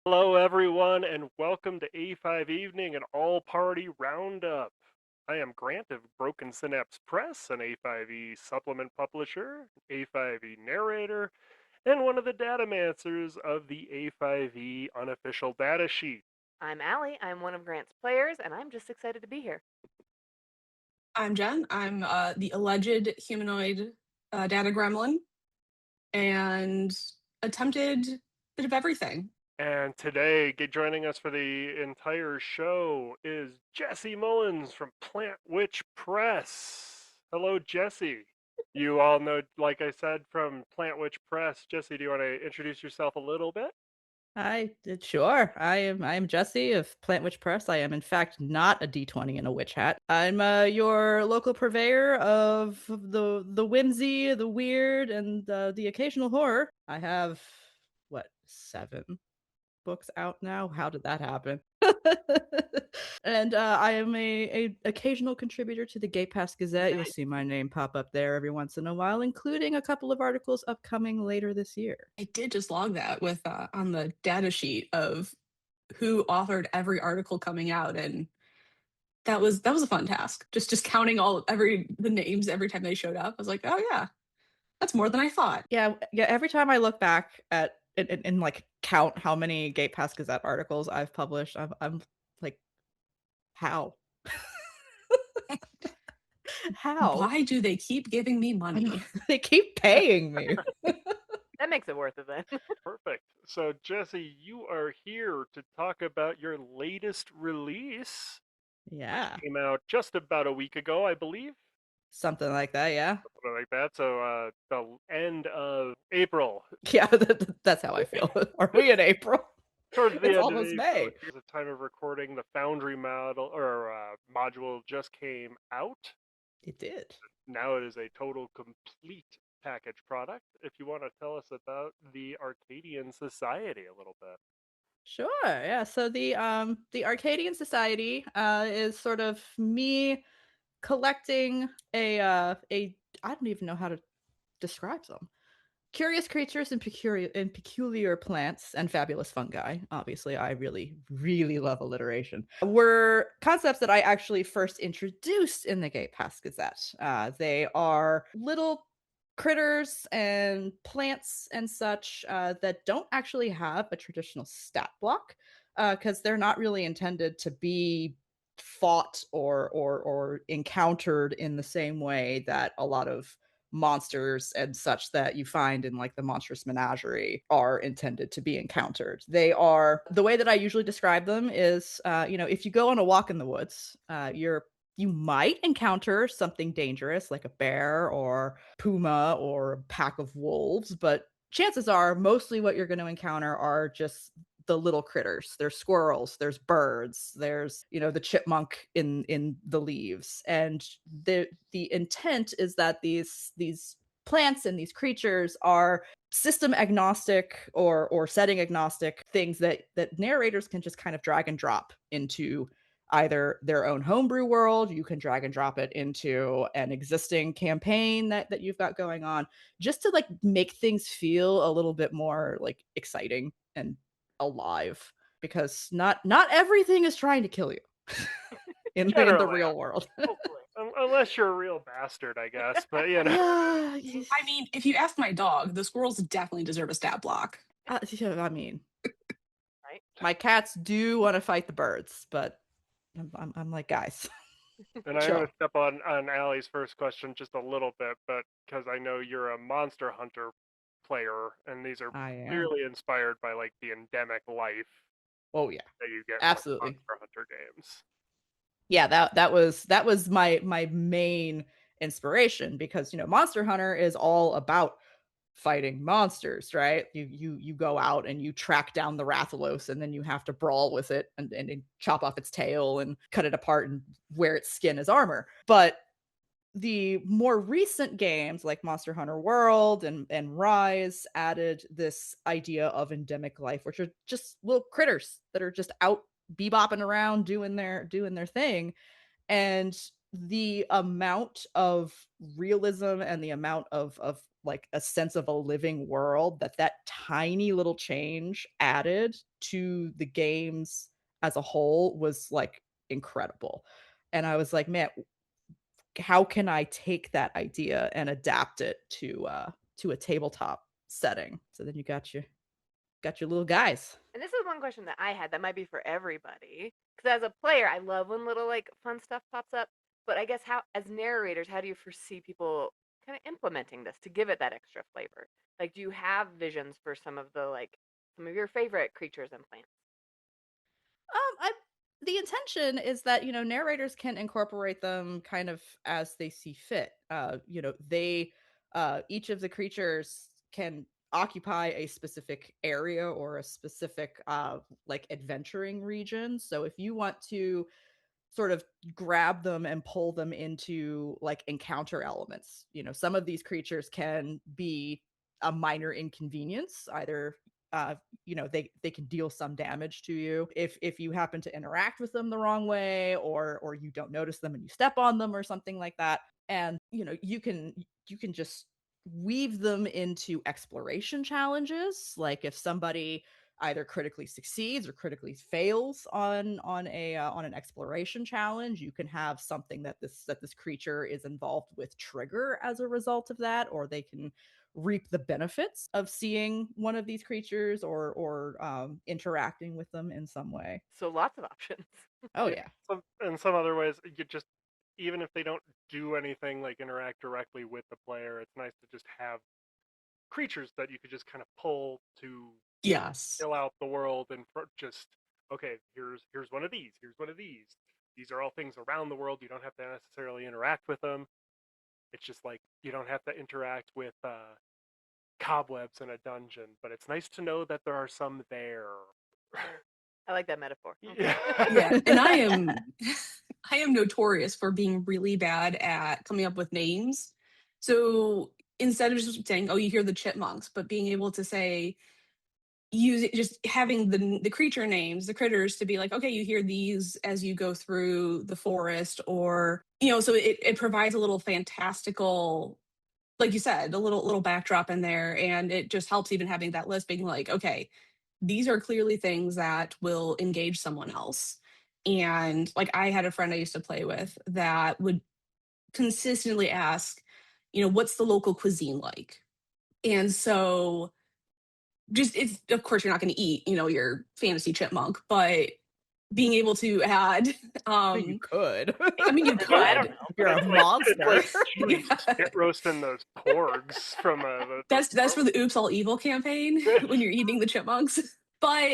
Hello, everyone, and welcome to A5 Evening, an all-party roundup. I am Grant of Broken Synapse Press, an A5E supplement publisher, A5E narrator, and one of the datamancers of the A5E unofficial data sheet. I'm Allie. I'm one of Grant's players, and I'm just excited to be here. I'm Jen. I'm the alleged humanoid data gremlin and attempted bit of everything. And today, joining us for the entire show is Jessy Mullins from Plant Witch Press. Hello, Jessy. You all know, like I said, from Plant Witch Press. Jessy, do you want to introduce yourself a little bit? Sure. I am Jesse of Plant Witch Press. I am in fact not a D20 in a witch hat. I'm your local purveyor of the whimsy, the weird, and the occasional horror. I have what, 7 books out now? How did that happen? And I am a occasional contributor to the Gate Pass Gazette. You'll see my name pop up there every once in a while, including a couple of articles upcoming later this year. I did just log that with on the data sheet of who authored every article coming out, and that was a fun task. Just counting the names every time they showed up. I was like, oh yeah, that's more than I thought. Yeah. Every time I look back at and like count how many Gate Pass Gazette articles I've published, I'm like, how? How? Why do they keep giving me I know. money? They keep paying me. That makes it worth it then. Perfect. So, Jessy, you are here to talk about your latest release, which Yeah. came out just about a week ago, I believe. Something like that, yeah. Something like that. So, the end of April. Yeah, that's how I feel. Are we in April? Towards the It's end of almost April, May. at the time of recording, the Foundry model or module just came out. It did. Now it is a total complete package product. If you want to tell us about the Arcadian Society a little bit. Sure. Yeah. So the Arcadian Society is sort of me collecting a I don't even know how to describe them. Curious creatures and peculiar plants and fabulous fungi. Obviously, I really, really love alliteration. Were concepts that I actually first introduced in the Gate Pass Gazette. They are little critters and plants and such that don't actually have a traditional stat block because they're not really intended to be fought or encountered in the same way that a lot of monsters and such that you find in like the monstrous menagerie are intended to be encountered. They are the way that I usually describe them is if you go on a walk in the woods, you might encounter something dangerous like a bear or puma or a pack of wolves, but chances are mostly what you're going to encounter are just the little critters. There's squirrels, there's birds, there's the chipmunk in the leaves. And the intent is that these plants and these creatures are system agnostic or setting agnostic things that narrators can just kind of drag and drop into either their own homebrew world. You can drag and drop it into an existing campaign that you've got going on, just to like make things feel a little bit more like exciting and alive, because not everything is trying to kill you in the Generally, real world. hopefully. Unless you're a real bastard, I guess. But, you know. Yeah, I mean, if you ask my dog, the squirrels definitely deserve a stat block. yeah, I mean, Right? my cats do want to fight the birds, but I'm like, guys, And I'm going chill. to step on Allie's first question just a little bit, but because I know you're a Monster Hunter player, and these are I am. clearly inspired by like the endemic life Oh yeah, that you get from absolutely. Monster Hunter games. Yeah, that was my main inspiration, because Monster Hunter is all about fighting monsters, right? You go out and you track down the Rathalos, and then you have to brawl with it and chop off its tail and cut it apart and wear its skin as armor. But the more recent games like Monster Hunter World and Rise added this idea of endemic life, which are just little critters that are just out bebopping around doing their thing. And the amount of realism and the amount of like a sense of a living world that tiny little change added to the games as a whole was like incredible. And I was like, man, how can I take that idea and adapt it to a tabletop setting? So then you got your little guys. And this is one question that I had that might be for everybody. Because as a player, I love when little like fun stuff pops up. But I guess how, as narrators, how do you foresee people kind of implementing this to give it that extra flavor? Like, do you have visions for some of your favorite creatures and plants? I The intention is that, narrators can incorporate them kind of as they see fit. They each of the creatures can occupy a specific area or a specific like adventuring region. So if you want to sort of grab them and pull them into like encounter elements. Some of these creatures can be a minor inconvenience, either they can deal some damage to you if you happen to interact with them the wrong way, or you don't notice them and you step on them or something like that. And you can just weave them into exploration challenges. Like if somebody either critically succeeds or critically fails on an exploration challenge, you can have something that this creature is involved with trigger as a result of that, or they can reap the benefits of seeing one of these creatures or interacting with them in some way. So lots of options. Oh Yeah, yeah. in some other ways, you just even if they don't do anything like interact directly with the player, it's nice to just have creatures that you could just kind of pull to Yes. fill out the world and just okay, here's one of these, here's one of these. These are all things around the world. You don't have to necessarily interact with them. It's just like you don't have to interact with cobwebs in a dungeon, but it's nice to know that there are some there. I like that metaphor. Yeah. Yeah, and I am I am notorious for being really bad at coming up with names. So instead of just saying, "Oh, you hear the chipmunks," but being able to say, use it, just having the creature names, the critters, to be like, okay, you hear these as you go through the forest, or so it provides a little fantastical, like you said, a little backdrop in there, and it just helps even having that list being like, okay, these are clearly things that will engage someone else. And like I had a friend I used to play with that would consistently ask, what's the local cuisine like? And so just it's of course you're not going to eat, your fantasy chipmunk, but being able to add You could. I mean you Yeah, I don't could. know. You're a It's like monster. Yeah. get roasting those porgs from That's for the Oops All Evil campaign when you're eating the chipmunks. But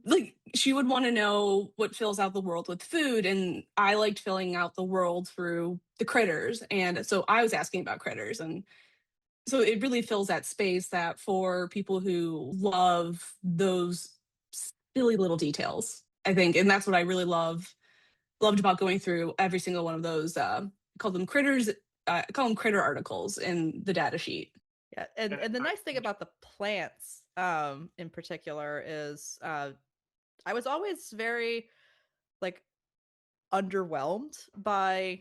like she would want to know what fills out the world with food, and I liked filling out the world through the critters. And so I was asking about critters, and so it really fills that space that for people who love those silly little details, I think. And that's what I really loved about going through every single one of those call them critters, I call them critter articles in the data sheet. Yeah, and and it's the nice. nice thing about the plants, in particular, is I was always very like underwhelmed by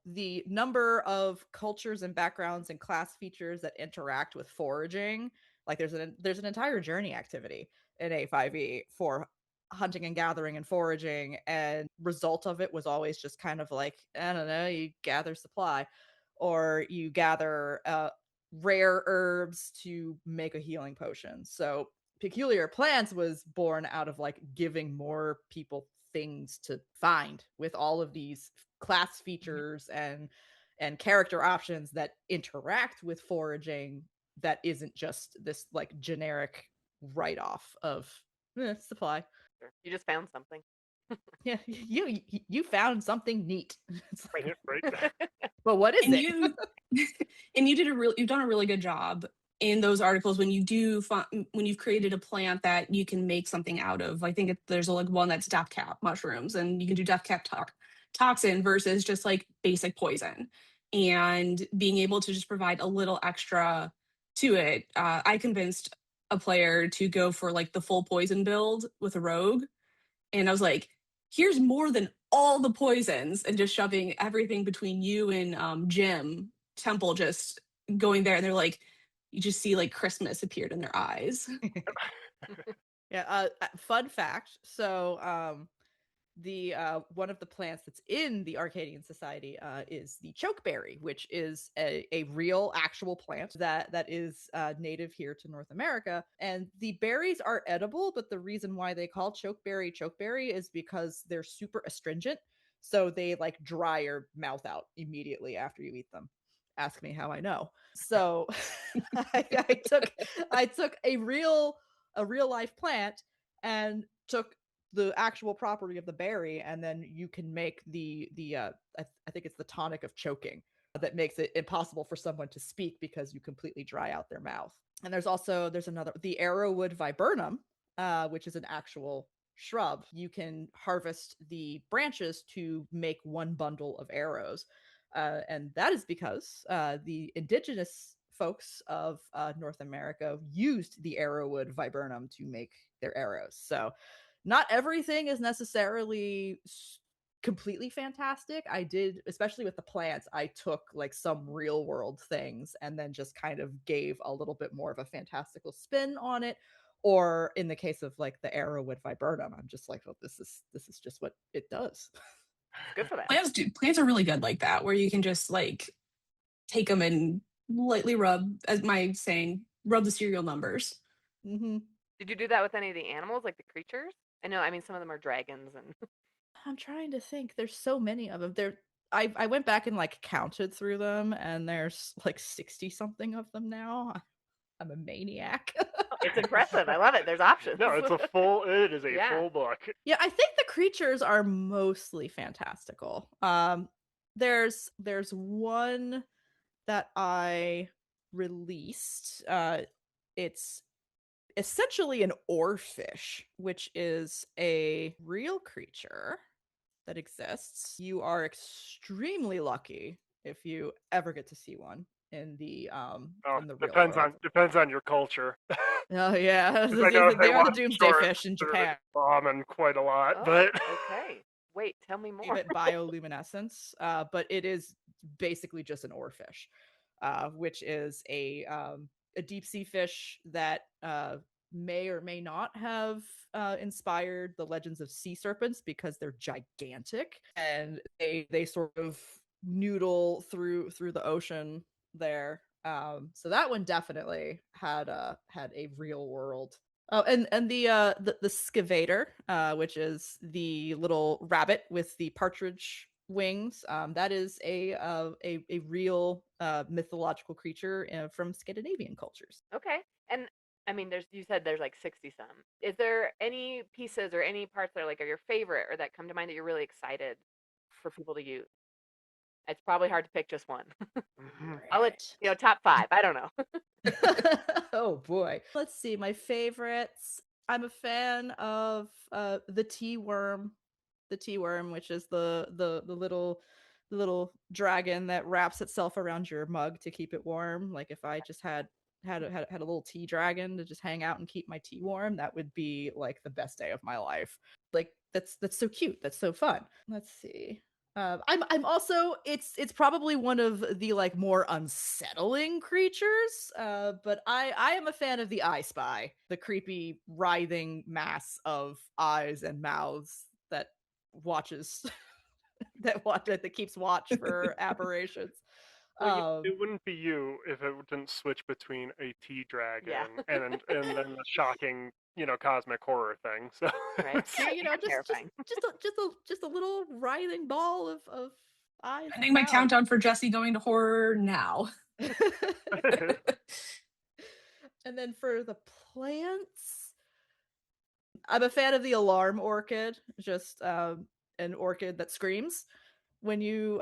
the number of cultures and backgrounds and class features that interact with foraging. Like there's an entire journey activity in A5E for hunting and gathering and foraging, and result of it was always just kind of like, I don't know, you gather supply or you gather rare herbs to make a healing potion. So Peculiar Plants was born out of like giving more people things to find with all of these class features and character options that interact with foraging, that isn't just this like generic write-off of supply. You just found something. Yeah, you found something neat. It's like, Right. but what is And it? you and you've done a really good job in those articles when when you've created a plant that you can make something out of. I think there's like one that's death cap mushrooms, and you can do death cap toxin versus just like basic poison, and being able to just provide a little extra to it. I convinced a player to go for like the full poison build with a rogue, and I was like, here's more than all the poisons and just shoving everything between you and Jim Temple, just going there, and they're like, you just see like Christmas appeared in their eyes. Yeah. Fun fact. So, the one of the plants that's in the Arcadian Society is the chokeberry, which is a real actual plant that is native here to North America. And the berries are edible, but the reason why they call chokeberry is because they're super astringent, so they like dry your mouth out immediately after you eat them. Ask me how I know. So I took a real life plant and took the actual property of the berry, and then you can make I think it's the tonic of choking that makes it impossible for someone to speak because you completely dry out their mouth. And there's another, the arrowwood viburnum, which is an actual shrub. You can harvest the branches to make one bundle of arrows, and that is because the indigenous folks of North America used the arrowwood viburnum to make their arrows. So not everything is necessarily completely fantastic. I did, especially with the plants, I took like some real world things and then just kind of gave a little bit more of a fantastical spin on it. Or in the case of like the arrowwood viburnum, I'm just like, well, this is just what it does. Good for them. Plants are really good like that, where you can just like take them and lightly rub, as my saying, rub the serial numbers. Mm-hmm. Did you do that with any of the animals, like the creatures? I know, I mean, some of them are dragons and I'm trying to think. There's so many of them. I went back and like counted through them, and there's like 60 something of them now. I'm a maniac. it's impressive. I love it. There's options. No, it is a Yeah. full book. Yeah, I think the creatures are mostly fantastical. There's one that I released. It's essentially an oarfish, which is a real creature that exists. You are extremely lucky if you ever get to see one Oh, in the real world. depends on your culture. Oh yeah, 'Cause I know if they they are the watch doomsday shorts, fish in they're Japan. bombing quite a lot, Oh, but okay. Wait, tell me Name more. it bioluminescence, but it is basically just an oarfish, which is a deep sea fish that may or may not have inspired the legends of sea serpents because they're gigantic and they sort of noodle through the ocean there. So that one definitely had a real world. Oh, and the scavator, which is the little rabbit with the partridge wings, that is a real mythological creature from Scandinavian cultures. Okay. And I mean, you said there's like 60 some. Is there any pieces or any parts that are your favorite or that come to mind that you're really excited for people to use? It's probably hard to pick just one. I'll let top 5. I don't know. Oh boy. Let's see, my favorites. I'm a fan of the tea worm. The tea worm, which is the little dragon that wraps itself around your mug to keep it warm. Like if I just had a little tea dragon to just hang out and keep my tea warm, that would be like the best day of my life. Like that's so cute. That's so fun. Let's see. I'm also, it's probably one of the like more unsettling creatures, but I am a fan of the Eye Spy, the creepy writhing mass of eyes and mouths that watches that keeps watch for aberrations. well, it wouldn't be you if it didn't switch between a tea dragon Yeah. and then the shocking, cosmic horror thing. So Right. Just Terrifying. just a little writhing ball of eyes I and think my mouths. countdown for Jessy going to horror now. And then for the plants, I'm a fan of the alarm orchid, just an orchid that screams when you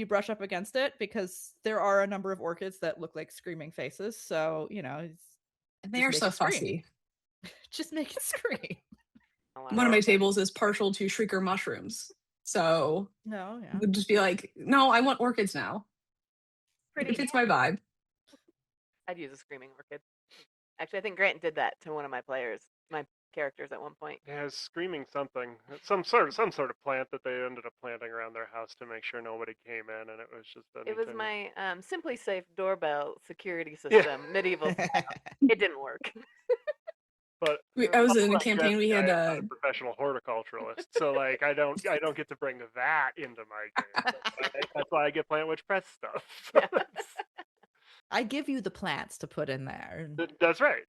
brush up against it, because there are a number of orchids that look like screaming faces. So, They just are make so it scream. fussy. Just make it scream. One of my tables is partial to shrieker mushrooms. So No, it yeah. would just be like, no, I want orchids now. It fits my vibe. I'd use a screaming orchid. Actually, I think Grant did that to one of my players. My characters at one point. Yeah, it's screaming something. Some sort of plant that they ended up planting around their house to make sure nobody came in, and it was just It was anything. my Simply Safe doorbell security Yeah. system, medieval style. It didn't work. But I was in a unlike campaign. We Jessy, I had am not a professional horticulturalist, so like I don't get to bring that into my game. That's why I get Plant Witch Press stuff. Yeah. I give you the plants to put in there. That's right.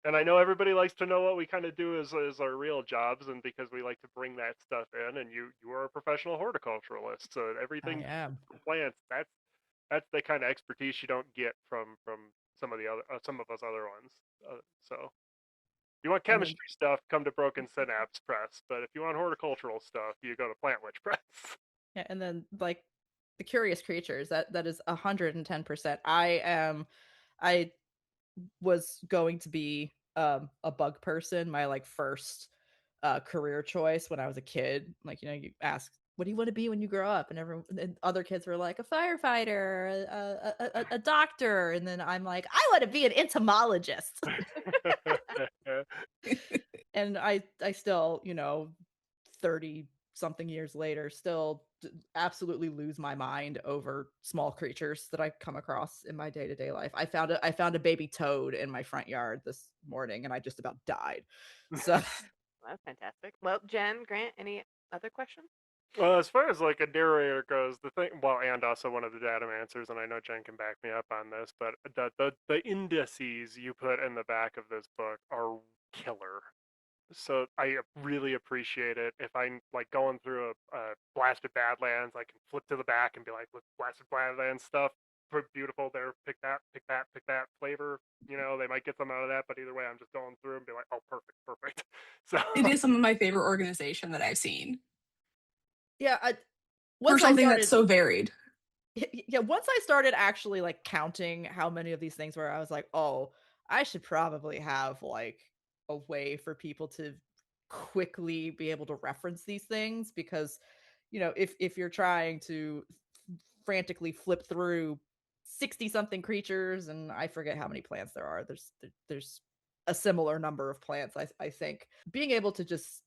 And I know everybody likes to know what we kind of do as our real jobs, and because we like to bring that stuff in, and you are a professional horticulturalist, so I everything am. plants, that's the kind of expertise you don't get from some of the other some of us other ones. So if you want And then- chemistry stuff, come to Broken Synapse Press. But if you want horticultural stuff, you go to Plant Witch Press. Yeah, and then like the curious creatures, that is 110%. I was going to be a bug person, my like first career choice when I was a kid. Like, you ask, what do you want to be when you grow up? And everyone and other kids were like a firefighter, a doctor, and then I'm like, I want to be an entomologist. And I still, 30 something years later, still absolutely lose my mind over small creatures that I come across in my day-to-day life. I found a baby toad in my front yard this morning, and I just about died. So That's fantastic. Well, Jen, Grant, any other questions? Well, as far as like a narrator goes, the thing, well, and also one of the Datamancers, and I know Jen can back me up on this, but the indices you put in the back of this book are killer. So I really appreciate it. If I'm like going through a Blasted Badlands, I can flip to the back and be like, look, Blasted Badlands stuff, beautiful there, pick that flavor. They might get some out of that, but either way, I'm just going through and be like, oh, perfect. So It is some of my favorite organization that I've seen yeah, for once I something started, that's so varied. yeah, once I started actually like counting how many of these things were, I was like, oh, I should probably have like a way for people to quickly be able to reference these things, because if you're trying to frantically flip through 60 something creatures, and I forget how many plants there are, there's a similar number of plants, I think, being able to just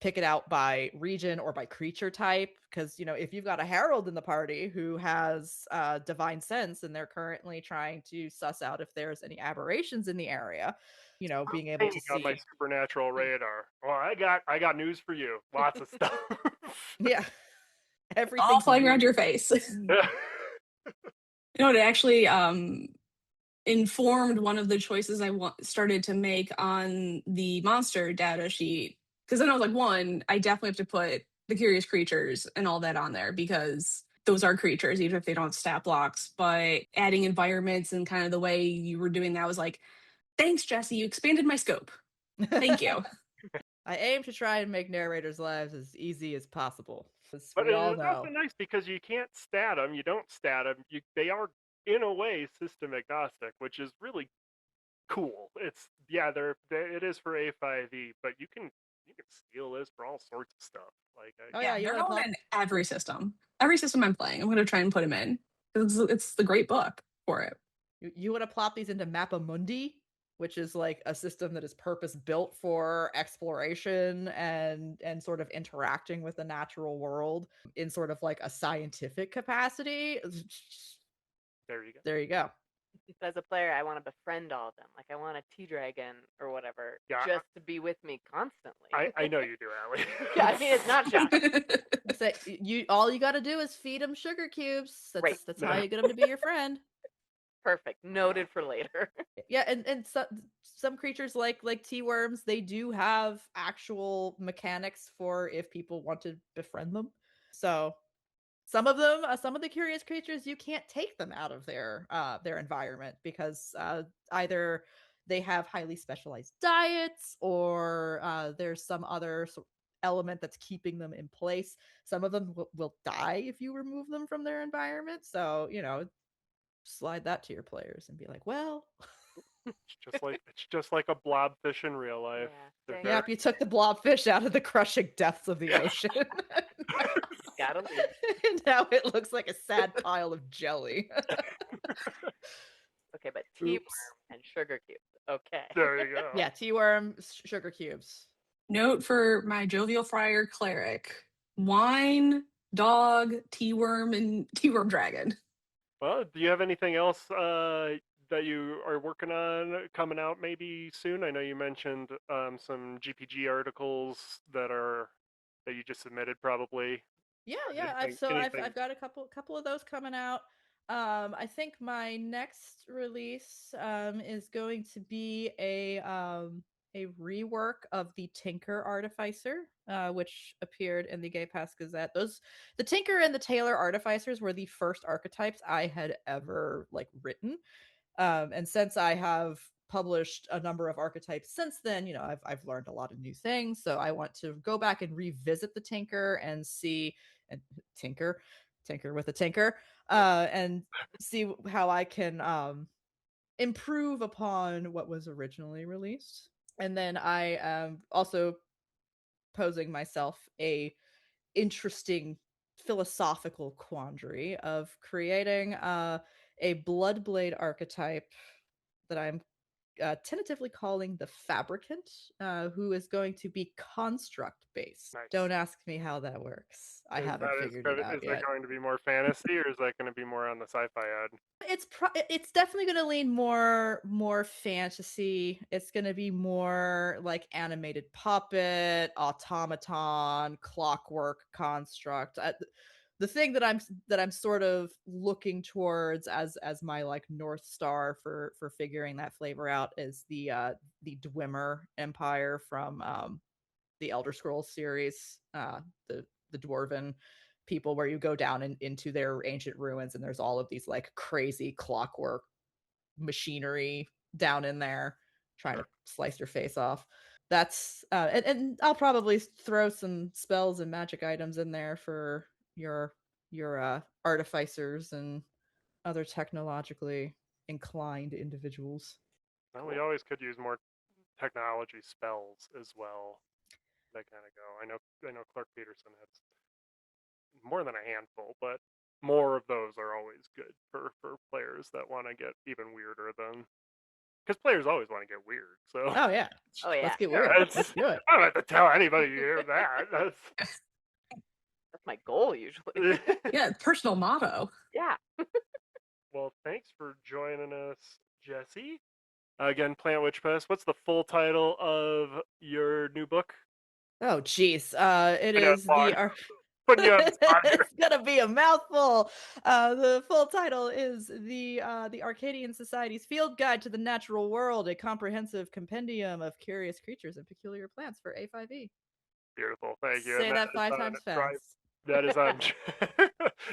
pick it out by region or by creature type, because if you've got a herald in the party who has divine sense and they're currently trying to suss out if there's any aberrations in the area, being able to on my see. supernatural radar. Well, I got news for you. Lots of stuff. Yeah, All everything's flying around your weird. face. Yeah. It actually informed one of the choices I started to make on the monster data sheet. Because then I was like, one, I definitely have to put the curious creatures and all that on there, because those are creatures, even if they don't have stat blocks. But adding environments and kind of the way you were doing that was like, thanks, Jessy, you expanded my scope. Thank you. I aim to try and make narrators' lives as easy as possible, because But we all it's also know. nice because you can't stat them. You don't stat them. They are in a way system agnostic, which is really cool. It's it is for A5E, but you can steal this for all sorts of stuff. Like Oh yeah, Yeah, you they're want to going pop in every system. Every system I'm playing, I'm going to try and put them in. It's the great book for it. you want to plop these into Mappa Mundi, which is like a system that is purpose built for exploration and sort of interacting with the natural world in sort of like a scientific capacity. there you go. There you go. As a player, I want to befriend all of them. Like I want a tea dragon or whatever, Yeah, just to be with me constantly. I know you do, Allie. Yeah, I mean it's not shocking. So all you got to do is feed them sugar cubes. Great. That's how you get them to be your friend. Perfect. Noted for later. Yeah, and some creatures like tea worms, they do have actual mechanics for if people want to befriend them. So some of them, some of the curious creatures, you can't take them out of their environment, because either they have highly specialized diets, or there's some other element that's keeping them in place. Some of them will die if you remove them from their environment. So slide that to your players and be like, well, it's just like a blobfish in real life. Yeah, They're dang yep, you took the blobfish out of the crushing depths of the ocean. Gotta leave. And now it looks like a sad pile of jelly. Okay, but tea Oops. And sugar cubes. Okay. There you go. Yeah, tea worm, sugar cubes. Note for my jovial friar cleric: wine, dog, tea worm, and tea worm dragon. Well, do you have anything else that you are working on coming out maybe soon? I know you mentioned some GPG articles that you just submitted probably. Yeah. Anything? I've got a couple of those coming out. I think my next release is going to be a rework of the Tinker Artificer, which appeared in the Gay Pass Gazette. The Tinker and the Tailor Artificers were the first archetypes I had ever like written. And since I have published a number of archetypes since then, I've learned a lot of new things. So I want to go back and revisit the Tinker and see and Tinker, Tinker with a Tinker, and see how I can improve upon what was originally released. And then I am also posing myself a interesting philosophical quandary of creating a Bloodblade archetype that I'm tentatively calling the Fabricant, who is going to be construct based. Nice. Don't ask me how that works. I haven't figured it out Is that yet. going to be more fantasy or is that going to be more on the sci-fi end? It's definitely going to lean more fantasy. It's going to be more like animated puppet, automaton, clockwork construct. The thing that I'm sort of looking towards as my like north star for figuring that flavor out is the Dwemer Empire from the Elder Scrolls series, the dwarven people, where you go down into their ancient ruins and there's all of these like crazy clockwork machinery down in there trying to Sure. slice your face off. That's and I'll probably throw some spells and magic items in there for your artificers and other technologically inclined individuals. Well, we Cool. always could use more technology spells as well. That kind of go. I know Clark Peterson has more than a handful, but more of those are always good for players that want to get even weirder than because players always want to get weird. So Oh yeah. Oh Let's yeah. get yeah, weird. Let's it's do it. I don't have to tell anybody you hear that. That's my goal usually. That's Yeah, personal motto. Yeah. well, thanks for joining us, Jessy. Again, Plant Witch Press. What's the full title of your new book? Oh geez. It I know it's is long. the Putting you on the spot here. it's gonna be a mouthful. The full title is the Arcadian Society's Field Guide to the Natural World, a comprehensive compendium of curious creatures and peculiar plants for A5E. Beautiful, thank you. And Say that 5 times fast. that is on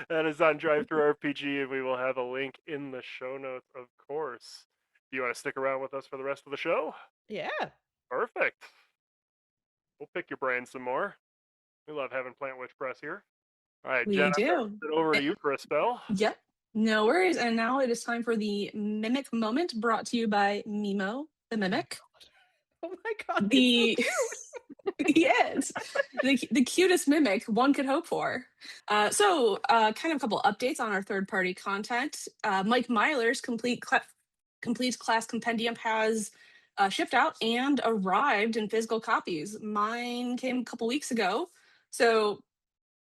that is on Drive Through RPG, and we will have a link in the show notes, of course. Do you want to stick around with us for the rest of the show? Yeah. Perfect. We'll pick your brain some more. We love having Plant Witch Press here. All right, Jen, We I'm going to do. turn it over to Eh, you for a spell. Yep. No worries. And now it is time for the Mimic Moment, brought to you by Mimo the Mimic. Oh my god, The he's so cute. yes, the cutest mimic one could hope for. Kind of a couple updates on our third party content. Mike Myler's complete class compendium has shipped out and arrived in physical copies. Mine came a couple weeks ago, so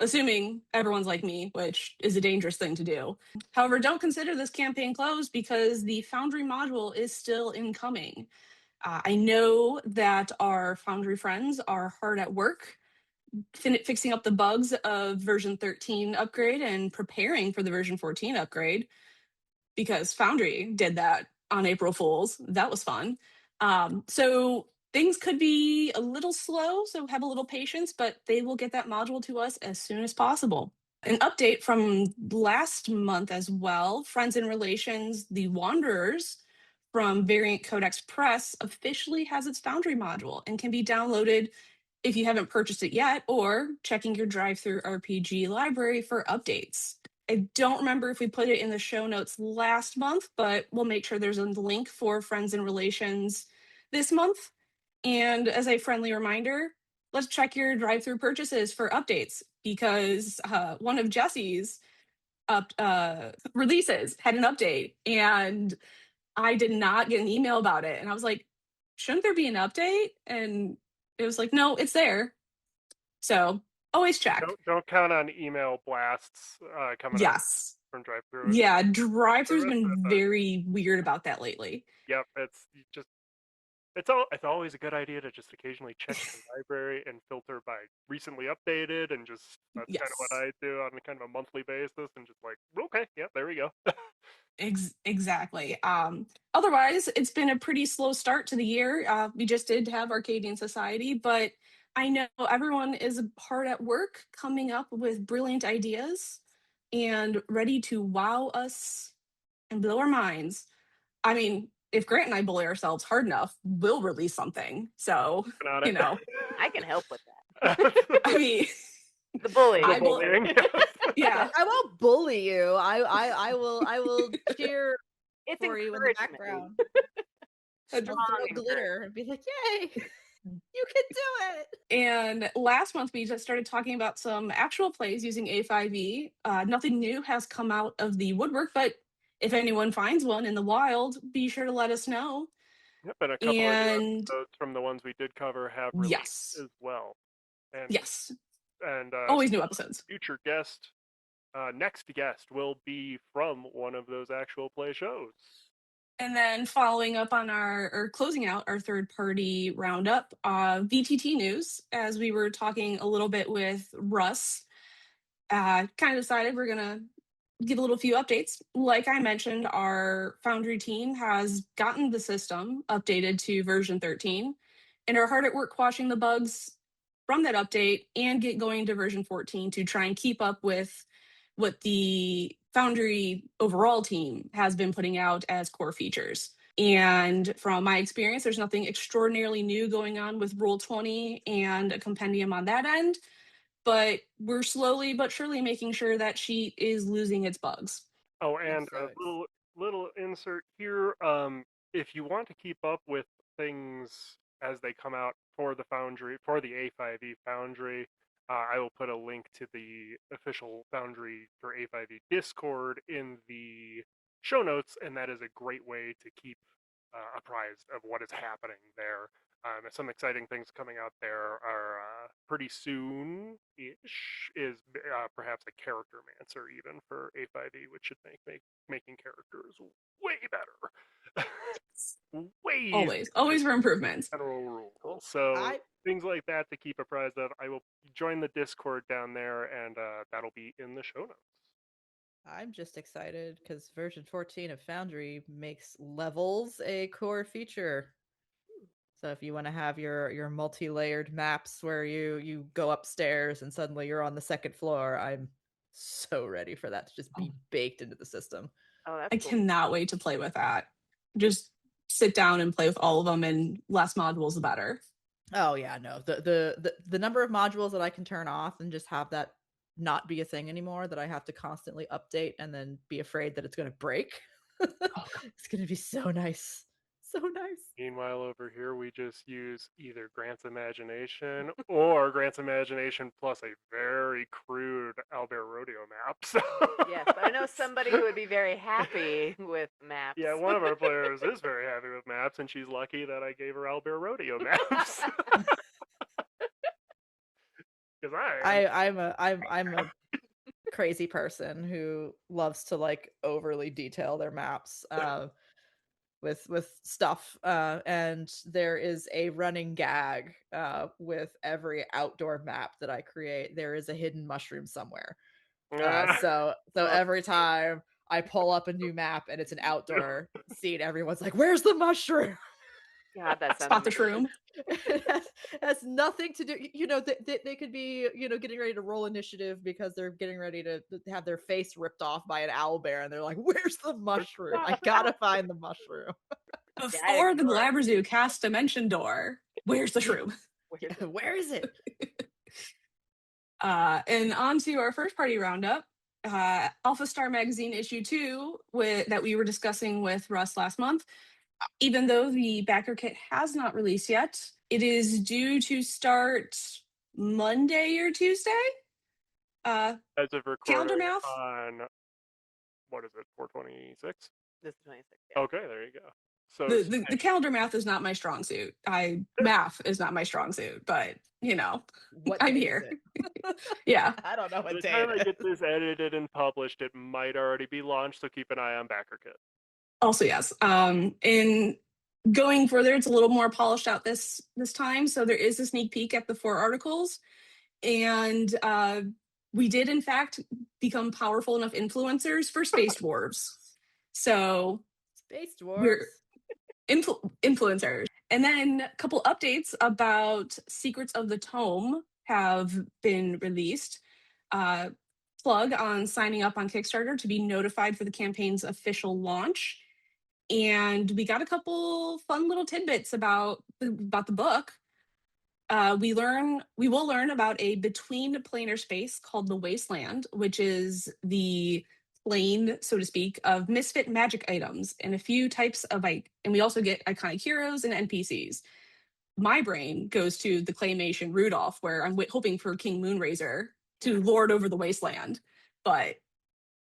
assuming everyone's like me, which is a dangerous thing to do. However, don't consider this campaign closed because the Foundry module is still incoming. I know that our Foundry friends are hard at work fixing up the bugs of version 13 upgrade and preparing for the version 14 upgrade, because Foundry did that on April Fools. That was fun. So things could be a little slow, so have a little patience, but they will get that module to us as soon as possible. An update from last month as well: Friends and Relations, The Wanderers from Variant Codex Press officially has its Foundry module and can be downloaded if you haven't purchased it yet, or checking your drive-through RPG library for updates. I don't remember if we put it in the show notes last month, but we'll make sure there's a link for Friends and Relations this month. And as a friendly reminder, let's check your drive-through purchases for updates, because one of Jessy's releases had an update, and I did not get an email about it. And I was like, shouldn't there be an update? And it was like, no, it's there. So always check. Don't count on email blasts coming out Yes. from drive-through. Yeah, drive-through's Rest of been the time, very weird about that lately. yep, it's always a good idea to just occasionally check your library and filter by recently updated, and just that's kind of what Yes. I do on a kind of a monthly basis, and just like, okay, yeah, there we go. Exactly. Otherwise, it's been a pretty slow start to the year. We just did have Arcadian Society, but I know everyone is hard at work coming up with brilliant ideas and ready to wow us and blow our minds. I mean, if Grant and I bully ourselves hard enough, we'll release something. So, Working on you it. know, I can help with I mean, the bullying. The I will, bullying. yeah, I won't bully you. I will cheer It's for you in the encouragement. background. and I'll Strong throw encouragement. glitter and be like, "Yay, you can do it!" And last month, we just started talking about some actual plays using A5E. Nothing new has come out of the woodwork, but if anyone finds one in the wild, be sure to let us know. Yep, and a couple of new And episodes from the ones we did cover have released yes, as well. And yes, so always new episodes. future guest, next guest will be from one of those actual play shows. And then following up on or closing out our third party roundup, VTT news, as we were talking a little bit with Russ, kind of decided we're going to give a little few updates. Like I mentioned, our Foundry team has gotten the system updated to version 13 and are hard at work quashing the bugs from that update and get going to version 14 to try and keep up with what the Foundry overall team has been putting out as core features. And from my experience, there's nothing extraordinarily new going on with Rule 20 and a compendium on that end, but we're slowly but surely making sure that sheet is losing its bugs. Oh, I'm and so a little insert here. If you want to keep up with things as they come out for the Foundry, for the A5E Foundry, I will put a link to the official Foundry for A5E Discord in the show notes, and that is a great way to keep apprised of what is happening there. Some exciting things coming out there are pretty soon-ish. Is perhaps a character mancer even for A5E, which should make making characters way better, way easier Always for improvements. general rule. Cool. So I things like that to keep apprised of. I will join the Discord down there, and that'll be in the show notes. I'm just excited because version 14 of Foundry makes levels a core feature. So if you want to have your multi-layered maps where you go upstairs and suddenly you're on the second floor, I'm so ready for that to just be baked into the system. Oh, that's I cool. cannot wait to play with that. Just sit down and play with all of them, and less modules the better. Oh yeah, no. The number of modules that I can turn off and just have that not be a thing anymore that I have to constantly update and then be afraid that it's going to break. Oh, It's going to be so nice. So nice. Meanwhile, over here, we just use either Grant's imagination or Grant's imagination plus a very crude Albert Rodeo map. So Yes, but I know somebody who would be very happy with maps. yeah, one of our players is very happy with maps, and she's lucky that I gave her Albert Rodeo maps. Because I'm a crazy person who loves to like overly detail their maps with stuff, and there is a running gag with every outdoor map that I create. There is a hidden mushroom somewhere. So every time I pull up a new map and it's an outdoor scene, everyone's like, "Where's the mushroom?" God, that sounds spot the amazing. shroom. It has nothing to do. They could be getting ready to roll initiative because they're getting ready to have their face ripped off by an owl bear, and they're like, "Where's the mushroom? I gotta find the mushroom." Yeah, I Before the ignore it. Glabrezu cast Dimension Door, where's the shroom? Where's it? Where is it? And on to our first party roundup. Alpha Star Magazine issue 2 that we were discussing with Russ last month. Even though the backer kit has not released yet, it is due to start Monday or Tuesday. as of Calendar recording math. on what is it, 4/26? This is 26. Yeah. Okay, there you go. So The calendar math is not my strong suit. Math is not my strong suit, but What I'm day here. is it? Yeah. I don't know by the what day time I it get is. this edited and published, it might already be launched. So keep an eye on BackerKit. Also, yes. In going further, it's a little more polished out this time. So there is a sneak peek at the 4 articles, and we did in fact become powerful enough influencers for Space Dwarves. So Space we're Dwarves. influencers. And then a couple updates about Secrets of the Tome have been released. Plug on signing up on Kickstarter to be notified for the campaign's official launch. And we got a couple fun little tidbits about the book. We will learn about a between planar space called the Wasteland, which is the plane, so to speak, of misfit magic items and a few types of and we also get iconic heroes and NPCs. My brain goes to the claymation Rudolph, where I'm hoping for King Moonraiser to lord over the Wasteland, but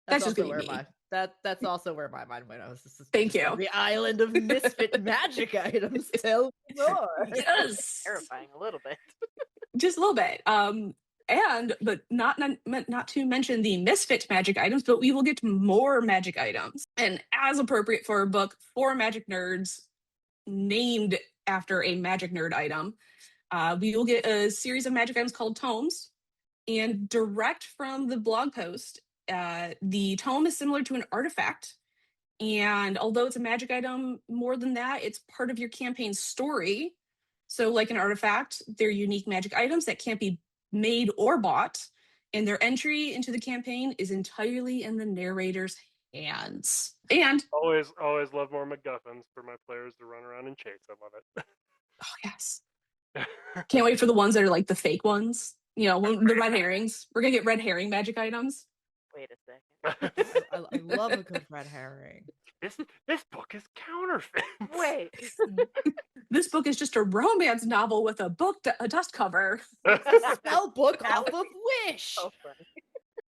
that's just gonna be me. That's also where my mind went. I was just Thank like, you. the island of misfit magic items. Tell me more. Yes, Terrifying a little bit. just a little bit. But not to mention the misfit magic items, but we will get more magic items, and as appropriate for a book for magic nerds named after a magic nerd item, we will get a series of magic items called tomes. And direct from the blog post, the tome is similar to an artifact. And although it's a magic item, more than that, it's part of your campaign's story. So, like an artifact, they're unique magic items that can't be made or bought. And their entry into the campaign is entirely in the narrator's hands. And Always love more MacGuffins for my players to run around and chase. I love oh yes, it. can't wait for the ones that are like the fake ones. The red herrings. We're gonna get red herring magic items. Wait a second. I love a good red herring. this book is counterfeit. Wait. This book is just a romance novel with a dust cover. Spell book off of Wish. So funny.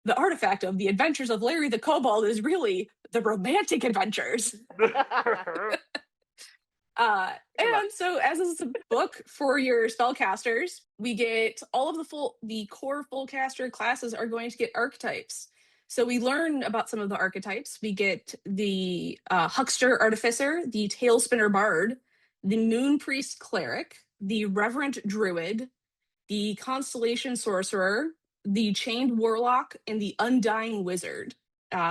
The artifact of the adventures of Larry the Kobold is really the romantic adventures. And so, as this is a book for your spellcasters, we get all of the core fullcaster classes are going to get archetypes. So we learn about some of the archetypes. We get the Huckster Artificer, the Tailspinner Bard, the Moon Priest Cleric, the Reverent Druid, the Constellation Sorcerer, the Chained Warlock, and the Undying Wizard.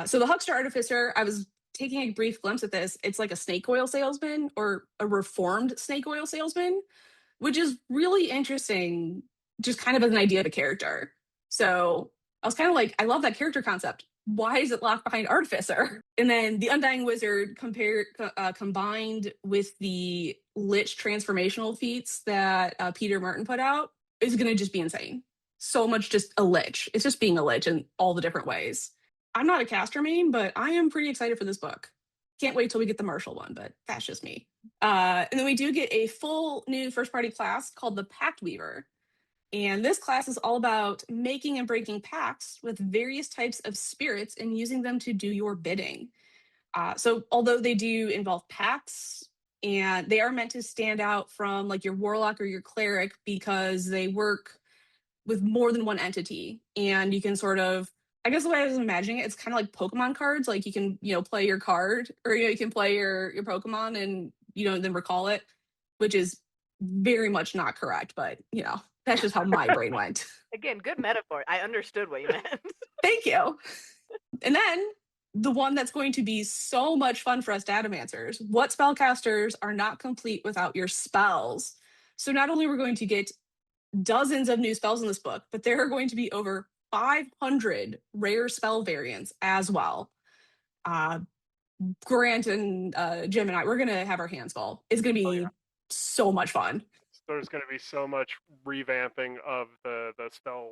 So the Huckster Artificer, I was taking a brief glimpse at this. It's like a snake oil salesman, or a reformed snake oil salesman, which is really interesting, just kind of as an idea of a character. So I was kind of like, I love that character concept. Why is it locked behind Artificer? And then the Undying Wizard combined with the Lich transformational feats that Peter Martin put out is going to just be insane. So much just a Lich. It's just being a Lich in all the different ways. I'm not a caster main, but I am pretty excited for this book. Can't wait till we get the Marshall one, but that's just me. And then we do get a full new first party class called the Pact Weaver. And this class is all about making and breaking pacts with various types of spirits and using them to do your bidding. So although they do involve pacts, and they are meant to stand out from like your warlock or your cleric because they work with more than one entity, and you can sort of, I guess the way I was imagining it, it's kind of like Pokemon cards. Like you can, play your card, or you can play your Pokemon and then recall it, which is very much not correct, but that's just how my brain went. Again, good metaphor. I understood what you meant. Thank you. And then the one that's going to be so much fun for us Datamancers, what spellcasters are not complete without your spells? So not only are we going to get dozens of new spells in this book, but there are going to be over 500 rare spell variants as well. Grant and Jim and I, we're going to have our hands full. It's going to be so much fun. There's going to be so much revamping of the spell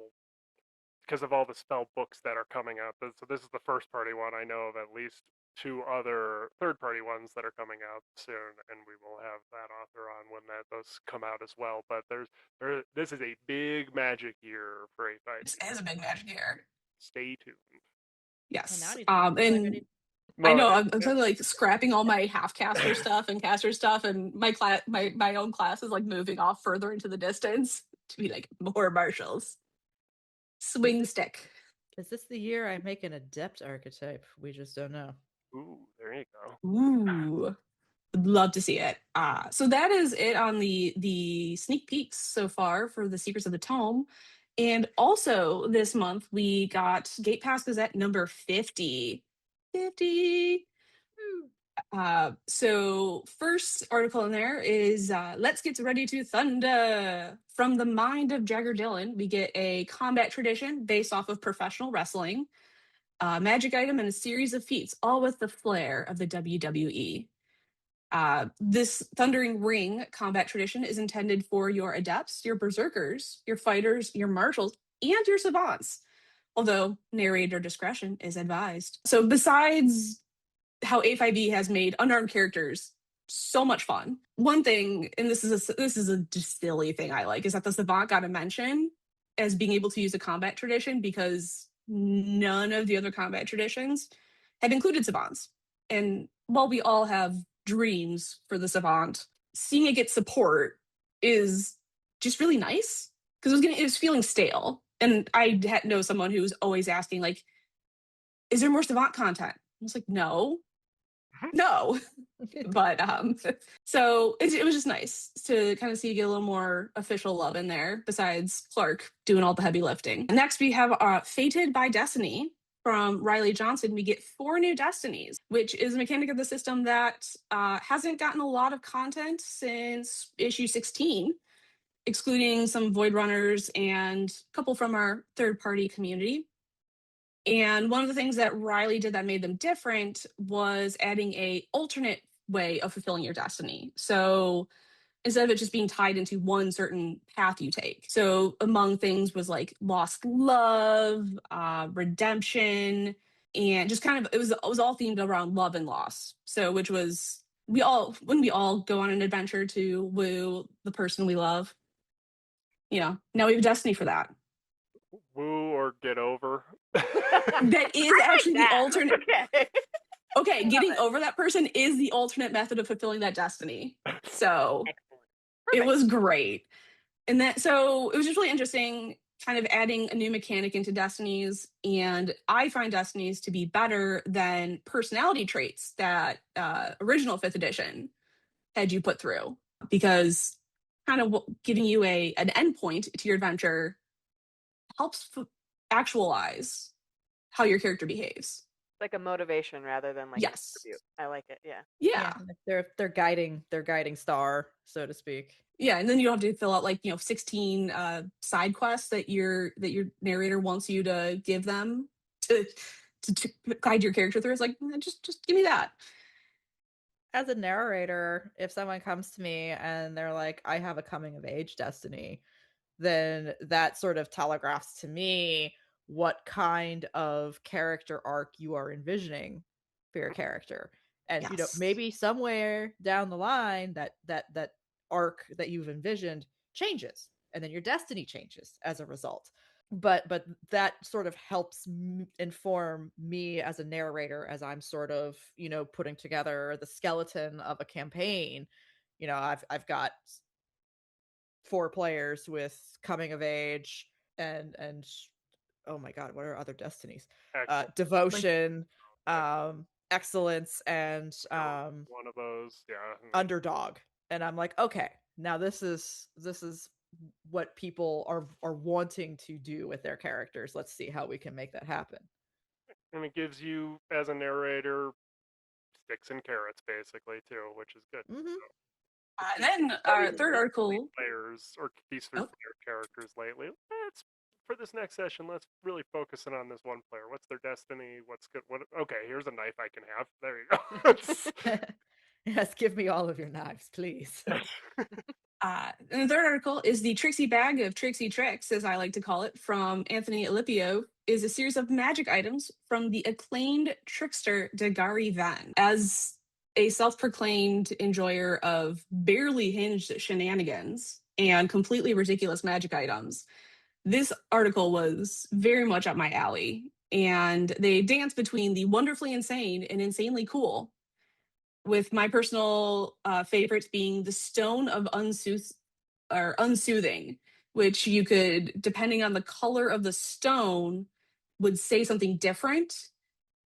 because of all the spell books that are coming out. So this is the first party one. I know of at least 2 other third party ones that are coming out soon, and we will have that author on when those come out as well. But this is a big magic year for A5. This is a big magic year. Stay tuned. Yes. And I Well, know. I'm totally like scrapping all my half caster stuff and caster stuff, and my own class is like moving off further into the distance to be like more marshals. Swing stick. Is this the year I make an adept archetype? We just don't know. ooh, there you go. Ooh, would love to see it. So that is it on the sneak peeks so far for the Secrets of the Tome. And also this month we got Gate Pass Gazette number 50. 50. So first article in there is Let's Get Ready to Thunder. From the mind of Jagger Dillon, we get a combat tradition based off of professional wrestling, a magic item, and a series of feats, all with the flair of the WWE. This Thundering Ring combat tradition is intended for your adepts, your berserkers, your fighters, your marshals, and your savants, although narrator discretion is advised. So besides how A5E has made unarmed characters so much fun. One thing, and this is a just silly thing I like, is that the Savant got a mention as being able to use a combat tradition because none of the other combat traditions have included Savants. And while we all have dreams for the Savant, seeing it get support is just really nice because it was feeling stale. And I know someone who was always asking, like, is there more Savant content? I was like, no, no. But so it was just nice to kind of see you get a little more official love in there besides Clark doing all the heavy lifting. Next we have Fated by Destiny from Riley Johnson. We get 4 new destinies, which is a mechanic of the system that hasn't gotten a lot of content since issue 16, excluding some void runners and a couple from our third party community. And one of the things that Riley did that made them different was adding a alternate way of fulfilling your destiny. So instead of it just being tied into one certain path you take. So among things was like lost love, redemption, and just kind of it was all themed around love and loss. So which was when we all go on an adventure to woo the person we love. Now we have destiny for that. Woo or get over. That is I like actually the that. alternate. Okay. Okay, getting it. over that person is the alternate method of fulfilling that destiny. So it Perfect. was great. So it was just really interesting kind of adding a new mechanic into destinies. And I find destinies to be better than personality traits that original 5th edition had you put through, because kind of giving you an endpoint to your adventure helps actualize how your character behaves. Like a motivation rather than like an Yes. attribute. I like it. Yeah. Yeah. They're guiding star, so to speak. Yeah, and then you don't have to fill out 16 side quests that your narrator wants you to give them to guide your character through. It's like, just give me that. As a narrator, if someone comes to me and they're like, I have a coming of age destiny, then that sort of telegraphs to me what kind of character arc you are envisioning for your character. And Yes. maybe somewhere down the line that arc that you've envisioned changes, and then your destiny changes as a result. But that sort of helps inform me as a narrator as I'm sort of putting together the skeleton of a campaign. I've got 4 players with coming of age and oh my god, what are other destinies? Devotion, excellence, and one of those, yeah. underdog. And I'm like, okay, now this is what people are wanting to do with their characters. Let's see how we can make that happen. And it gives you, as a narrator, sticks and carrots basically too, which is good. Mm-hmm. And then our third article. Players or these 3 player characters lately. For this next session, let's really focus in on this one player. What's their destiny? What's good? Okay, here's a knife I can have. There you go. Yes, give me all of your knives, please. And the third article is the Trixie Bag of Trixie Tricks, as I like to call it, from Anthony Alipio, is a series of magic items from the acclaimed trickster Dagari Van. As a self-proclaimed enjoyer of barely hinged shenanigans and completely ridiculous magic items, this article was very much up my alley. and they dance between the wonderfully insane and insanely cool, with my personal favorites being the stone of unsoothing, which you could, depending on the color of the stone, would say something different,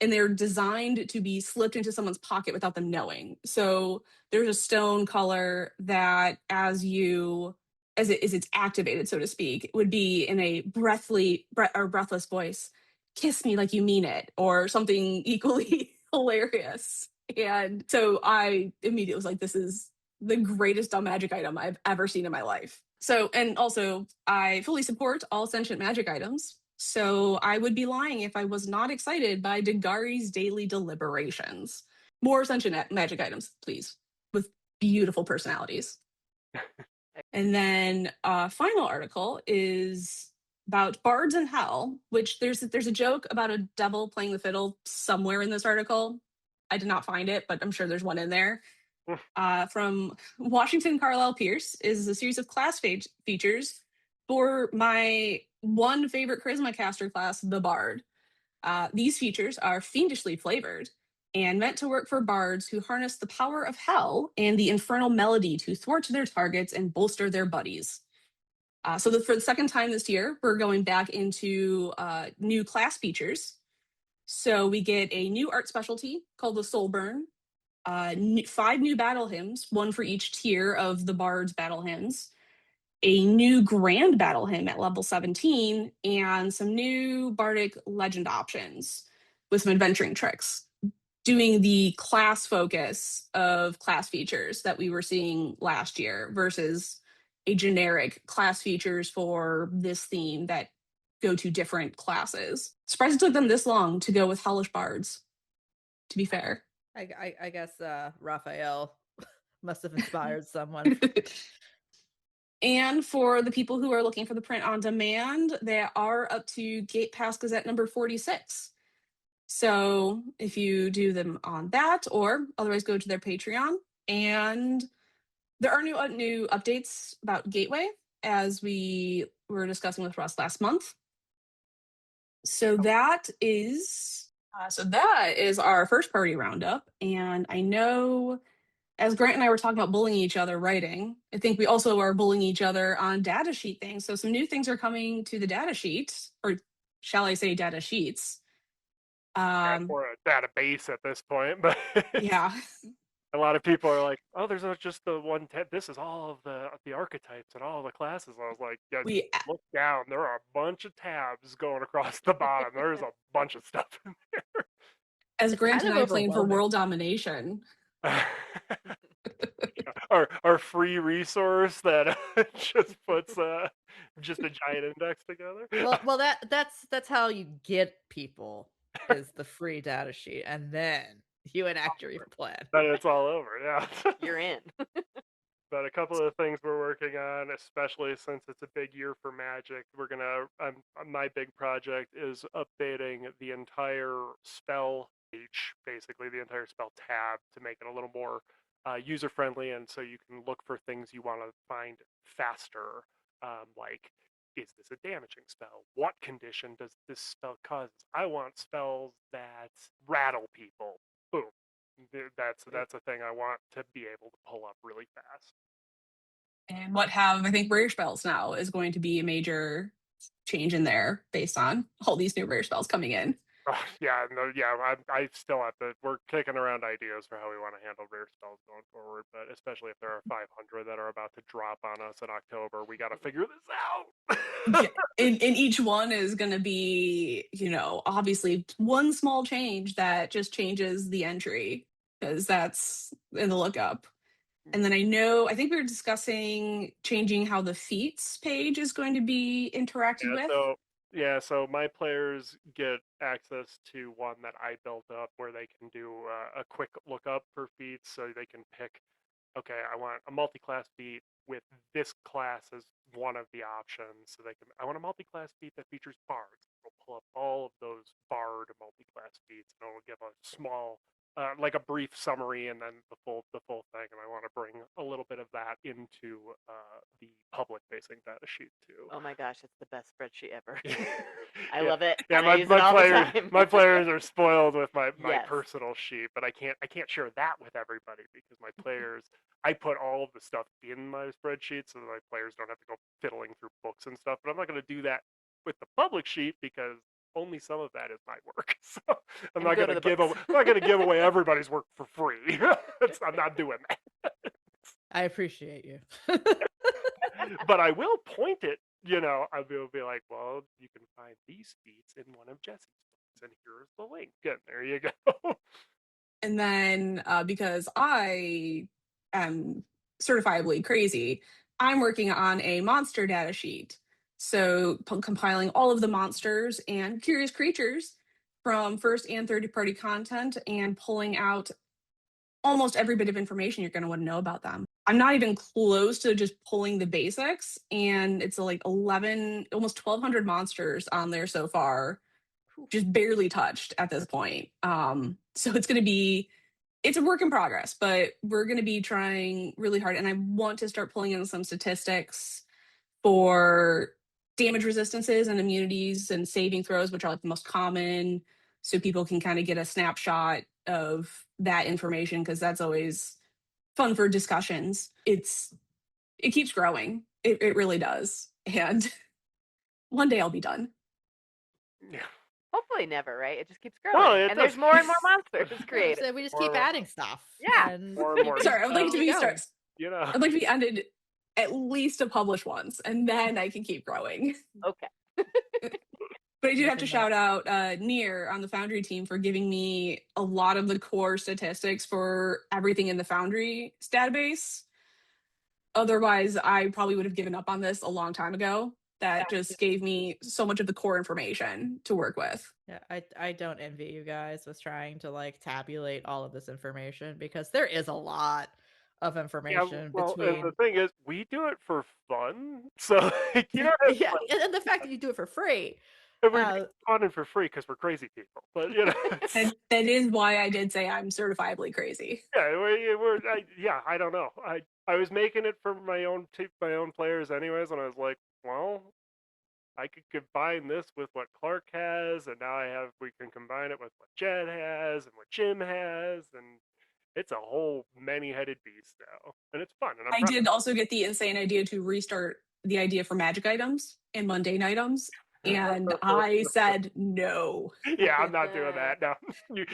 and they're designed to be slipped into someone's pocket without them knowing. So there's a stone color that as it's activated, so to speak, would be in a breathless voice, kiss me like you mean it, or something equally hilarious. And so I immediately was like, this is the greatest dumb magic item I've ever seen in my life. So, and also, I fully support all sentient magic items. So, I would be lying if I was not excited by Degari's Daily Deliberations. More sentient magic items, please, with beautiful personalities. And then, final article is about bards in hell, which there's a joke about a devil playing the fiddle somewhere in this article. I did not find it, but I'm sure there's one in there. From Washington Carlisle Pierce is a series of class features for my one favorite charisma caster class, the Bard. These features are fiendishly flavored and meant to work for bards who harness the power of hell and the infernal melody to thwart their targets and bolster their buddies. For the second time this year, we're going back into new class features. So we get a new art specialty called the Soul Burn, 5 new battle hymns, one for each tier of the Bard's battle hymns, a new grand battle hymn at level 17, and some new bardic legend options with some adventuring tricks, doing the class focus of class features that we were seeing last year versus a generic class features for this theme that go to different classes. Surprised it took them this long to go with hellish bards, to be fair. I guess Raphael must have inspired someone. And for the people who are looking for the print on demand, they are up to Gate Pass Gazette number 46. So if you do them on that, or otherwise go to their Patreon. And there are new updates about Gateway, as we were discussing with Russ last month. So that is our first party roundup. And I know, as Grant and I were talking about bullying each other writing, I think we also are bullying each other on data sheet things. So some new things are coming to the data sheet, or shall I say data sheets. Or a database at this point, but Yeah. a lot of people are like, "Oh, there's not just the one tab. This is all of the archetypes and all the classes." I was like, "Yeah, we look down. There are a bunch of tabs going across the bottom. There's a bunch of stuff in As It's Grant kind and of I playing for overwhelming. world domination. there." Our free resource that just puts just a giant index together. Well, that's how you get people, is the free data sheet, and then you enact your plan. Then it's all over. Yeah. You're in. But a couple of the things we're working on, especially since it's a big year for Magic, my big project is updating the entire spell page, basically the entire spell tab, to make it a little more user friendly, and so you can look for things you want to find faster, like, is this a damaging spell? What condition does this spell cause? I want spells that rattle people. Boom. That's a thing I want to be able to pull up really fast. And what have, I think, rare spells now is going to be a major change in there based on all these new rare spells coming in. Yeah, no, yeah. I still have to. We're kicking around ideas for how we want to handle rare spells going forward, but especially if there are 500 that are about to drop on us in October, we got to figure this out. Yeah. And each one is going to be, obviously one small change that just changes the entry, because that's in the lookup. And then I think we were discussing changing how the feats page is going to be interacted Yeah, with. so my players get access to one that I built up where they can do a quick lookup for feats, so they can pick, okay, I want a multi-class feat with this class as one of the options. So I want a multi-class feat that features bards. We'll pull up all of those bard multi-class feats, and it'll give a small like a brief summary and then the full thing, and I want to bring a little bit of that into the public facing data sheet too. Oh my gosh, it's the best spreadsheet ever. I Yeah, love it, yeah. and I use it all the time. My players are spoiled with my Yes. personal sheet, but I can't share that with everybody because my players. I put all of the stuff in my spreadsheet so that my players don't have to go fiddling through books and stuff. But I'm not going to do that with the public sheet because only some of that is my work. So I'm And not go going to to the books. I'm not going to give away everybody's work for free. I'm not doing that. I appreciate you. But I will point it. I will be like, well, you can find these feats in one of Jesse's books, and here's the link. And there you go. And then because I am certifiably crazy, I'm working on a monster data sheet. So compiling all of the monsters and curious creatures from first and third party content and pulling out almost every bit of information you're going to want to know about them. I'm not even close to just pulling the basics, and it's like 11, almost 1,200 monsters on there so far, just barely touched at this point. So it's a work in progress, but we're going to be trying really hard. And I want to start pulling in some statistics for damage resistances and immunities and saving throws, which are like the most common. So people can kind of get a snapshot of that information because that's always fun for discussions. It keeps growing. It really does. And one day I'll be done. Yeah. Hopefully never, right? It just keeps Well, growing, and there's more and more monsters created. So we just More keep adding stuff. Yeah. And more and more Sorry, I would like to be going. I'd like to be ended at least to publish once, and then I can keep growing. Okay. But I do have to shout out Near on the Foundry team for giving me a lot of the core statistics for everything in the Foundry database. Otherwise, I probably would have given up on this a long time ago. That just gave me so much of the core information to work with. Yeah, I don't envy you guys with trying to like tabulate all of this information because there is a lot of Yeah, information well, and between the thing is, we do it for fun. So, like, it's yeah, like, and the fact that you do it for free. and we do it fun and for free because we're crazy people. But That is why I did say I'm certifiably crazy. yeah, I don't know. I was making it for my own players anyways, and I was like, well, I could combine this with what Clark has, and now we can combine it with what Jed has and what Jim has, and it's a whole many-headed beast now, and it's fun. And I did also get the insane idea to restart the idea for magic items and mundane items, and I said no. Yeah, I'm not doing that. No, you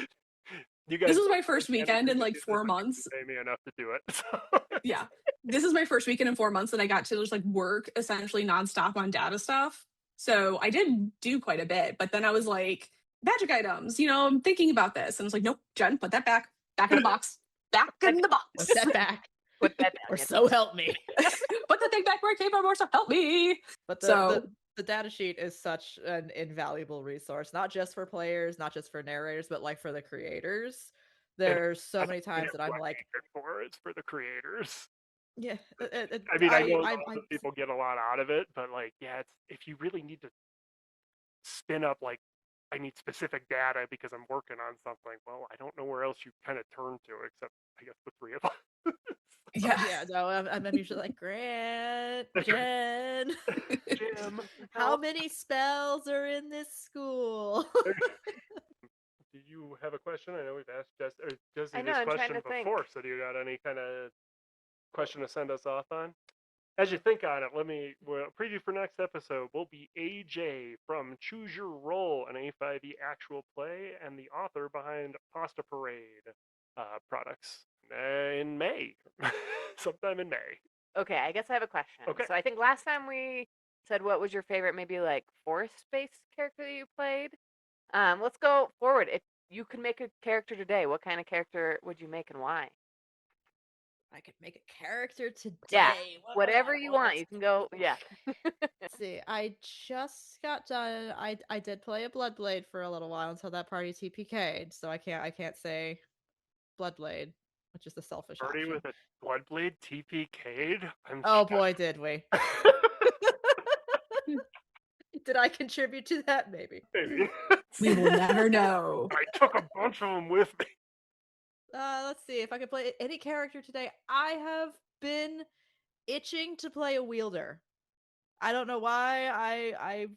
guys. This was my first weekend in like 4 months. Pay me enough to do it. So. Yeah, this is my first weekend in 4 months that I got to just like work essentially nonstop on data stuff. So I did do quite a bit, but then I was like, magic items, I'm thinking about this, and I was like, nope, Jen, put that back in the box, back in the box. Put that back. Put that Or so help me. Put the thing back where it came from, or so help me. But So the data sheet is such an invaluable resource, not just for players, not just for narrators, but like for the creators. There's so many times that I'm like, it's for the creators. yeah. I mean, I know people get a lot out of it, but like, yeah, if you really need to spin up like, I need specific data because I'm working on something. Well, I don't know where else you kind of turn to except I guess the three of us. yeah, no, I'm usually like Grant, Jen, Jim, how many spells are in this school? Do you have a question? I know we've asked Jessy this I know, I'm trying question to think. before. So do you got any kind of question to send us off on? As you think on it, preview for next episode will be AJ from Choose Your Role, an A5E actual play, and the author behind Pasta Parade products in May, sometime in May. Okay, I guess I have a question. Okay. So I think last time we said what was your favorite, maybe like forest-based character that you played. Let's go forward. If you could make a character today, what kind of character would you make and why? I could make a character today. Yeah, whatever you want. You can go. Yeah. Let's see. I just got done. I did play a Bloodblade for a little while until that party TPK'd, so I can't say Bloodblade, which is the selfish Party option. with a Bloodblade TPK'd? Oh boy, did we. Did I contribute to that? Maybe. Maybe. we will never know. I took a bunch of them with me. Let's see if I could play any character today. I have been itching to play a wielder. I don't know why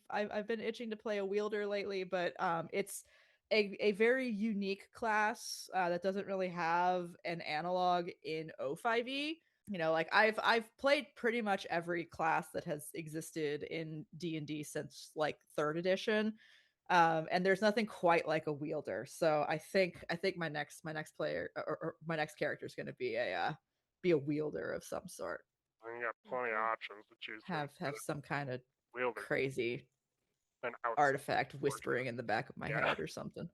I've been itching to play a wielder lately, but it's a very unique class that doesn't really have an analog in O5E. Like I've played pretty much every class that has existed in D&D since like 3rd edition. And there's nothing quite like a wielder. So I think my next player or my next character is going to be a wielder of some sort. You got plenty of Okay. options to choose from. Have some kind of Wielder crazy and outside. artifact whispering in the back of my Yeah. head or something.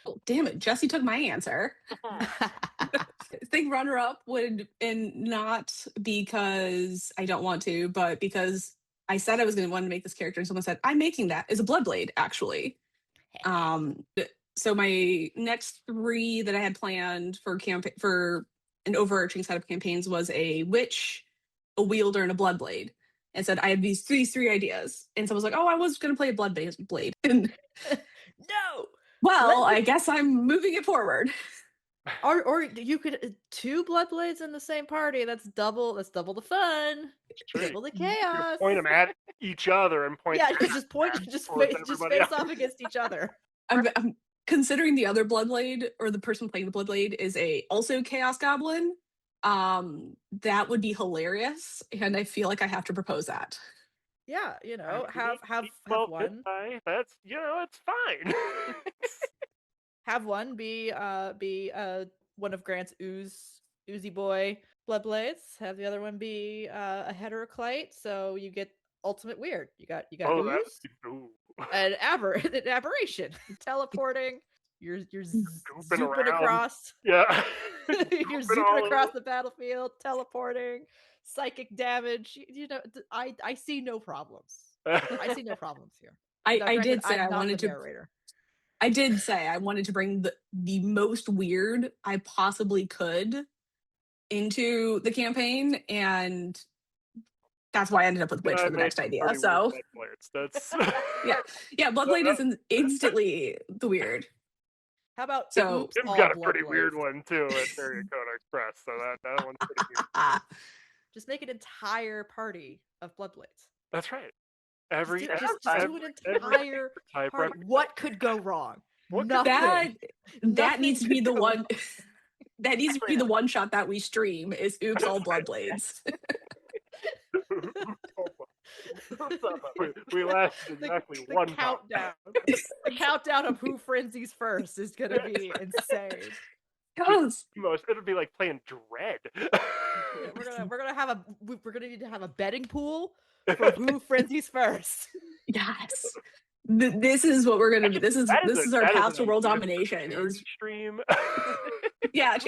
Oh, damn it. Jesse took my answer. I think runner up would, and not because I don't want to, but because I said I was going to want to make this character, and someone said, I'm making that, is a Bloodblade, actually. So my next 3 that I had planned for an overarching set of campaigns was a witch, a wielder, and a Bloodblade. And said I had these three ideas, and someone was like, "Oh, I was going to play a Bloodblade." And No. well, I guess I'm moving it forward. Or you could 2 Bloodblades in the same party. That's double the fun. True. Double the You chaos. point them at each other and point. Yeah, just towards face everybody else. off against each other. I'm considering the other Bloodblade, or the person playing the Bloodblade, is also Chaos Goblin. That would be hilarious, and I feel like I have to propose that. Yeah, have well, one. That's it's fine. Have one be one of Grant's oozy boy Bloodblades. Have the other one be a heteroclite, so you get ultimate weird. You got ooze and an aberration, teleporting. You're zooping around. across. Yeah. You're zooping across the battlefield, teleporting, psychic damage. I see no problems. I see no problems here. I did say I I'm not wanted the to. narrator. I did say I wanted to bring the most weird I possibly could into the campaign, and that's why I ended up with Witch for the next idea. So that's yeah, Bloodblade is instantly the weird. How about So Tim's got a pretty weird one too at Terracotta Express, so that one's pretty weird. Just make an entire party of Bloodblades. That's right. Just do an entire party. What could go wrong? Nothing. That needs to be the one. That needs to be the one shot that we stream is Oops All Bloodblades. we lasted exactly one countdown. The countdown of who frenzies first is gonna be insane. It'll be like playing Dread. We're gonna need to have a betting pool for who frenzies first. Yes. This is what we're gonna do. This is our path to world domination. Is stream. Yeah,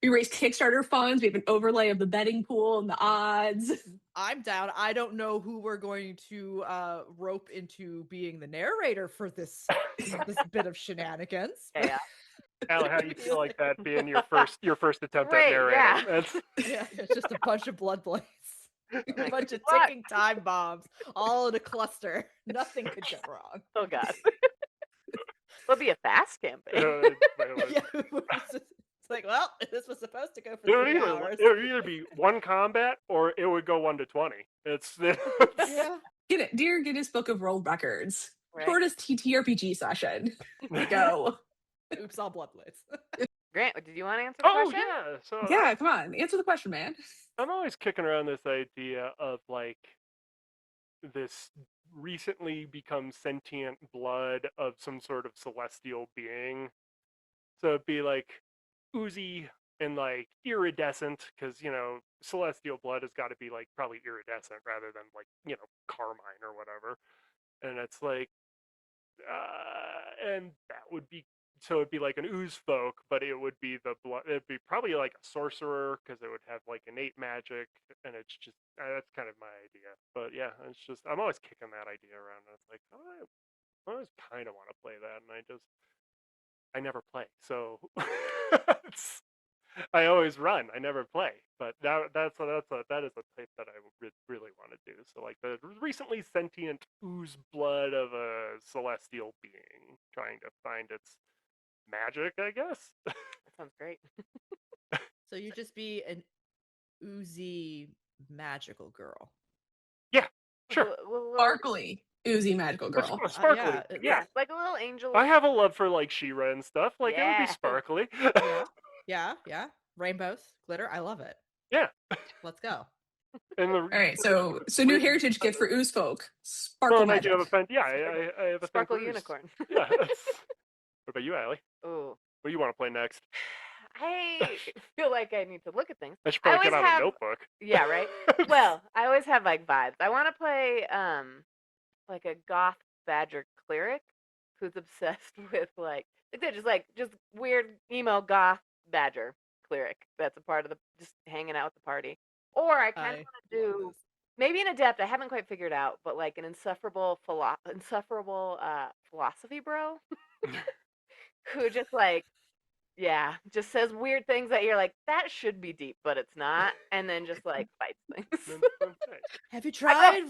we raise Kickstarter funds. We have an overlay of the betting pool and the odds. I'm down. I don't know who we're going to rope into being the narrator for this bit of shenanigans. Yeah. Al, how do you feel like that being your first attempt at narrating? Yeah, it's just a bunch of Bloodblades. A bunch of ticking time bombs, all in a cluster. Nothing could go wrong. Oh god. It'll be a fast campaign. It's like, well, this was supposed to go for 3 hours. It would either be 1 combat or it would go 1 to 20. Yeah. Dear Guinness Book of World Records. Right. Shortest TTRPG session. Go. Oops, all Bloodblades. Grant, did you want to answer the question? Yeah, come on. Answer the question, man. I'm always kicking around this idea of like this recently become sentient blood of some sort of celestial being. So it'd be like oozy and like iridescent, because celestial blood has got to be like probably iridescent rather than like carmine or whatever. And it's like and that would be, so it'd be like an ooze folk, but it would be the blood. It'd be probably like a sorcerer because it would have like innate magic, and it's just that's kind of my idea. But yeah, it's just I'm always kicking that idea around, and it's like I always kind of want to play that, and I never play, so I always run. I never play, but that is a type that I really want to do. So like the recently sentient ooze blood of a celestial being, trying to find its magic, I guess. That sounds great. So you just be an oozy magical girl. Yeah, With sure. a little, Sparkly, oozy magical girl. Sparkly. Yeah, Yeah. like a little angel. I have a love for like She-Ra and stuff. Like it would be Yeah. sparkly. yeah. Rainbows, glitter. I love it. Yeah. Let's go. And the All right, so new heritage gift for ooze folk: well, sparkle and I do magic. have a fan. Yeah, I have a thing Sparkle for ooze. unicorn. Yeah. What about you, Allie? Ooh. What do you want to play next? I feel like I need to look at things. I should I probably always get out have a notebook. Yeah, right. Well, I always have like vibes. I want to play like a goth badger cleric who's obsessed with just weird emo goth badger cleric that's a part of the just hanging out with the party. Or I kind of want to do maybe an adept. I haven't quite figured out, but like an insufferable philosophy bro who just like just says weird things that you're like, that should be deep, but it's not, and then just like fights things. Okay. Have you tried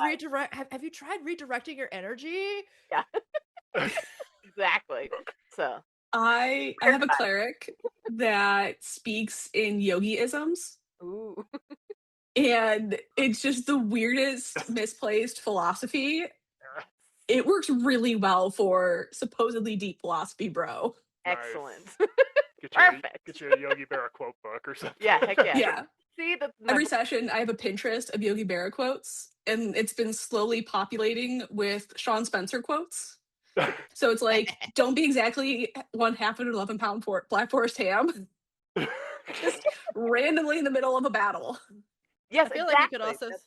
Have you tried redirecting your energy? Yeah, exactly. So I have a cleric that speaks in yogi-isms, ooh, and it's just the weirdest misplaced philosophy. It works really well for supposedly deep philosophy, bro. excellent. Perfect. Perfect. Get you a Yogi Berra quote book or something. Yeah, heck yeah. Yeah. See, that's Every session, I have a Pinterest of Yogi Berra quotes, and it's been slowly populating with Sean Spencer quotes. So it's like, don't be exactly 1/2 an 11-pound Black Forest ham. Just randomly in the middle of a battle. Yes, I feel exactly. like you could also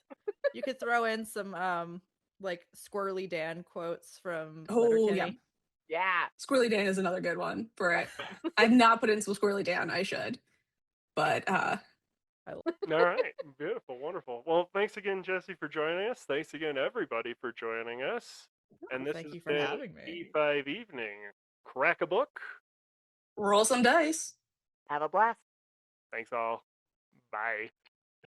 you could throw in some like Squirrely Dan quotes from Oh, Letterkenny. Yeah. Squirrely Dan is another good one for it. I've not put in some Squirrely Dan. I should. But All right. Beautiful. Wonderful. Well, thanks again, Jesse, for joining us. Thanks again, everybody, for joining us. And this Thank has you for been having me. E5 Evening. Crack a book. roll some dice. Have a blast. Thanks all. Bye.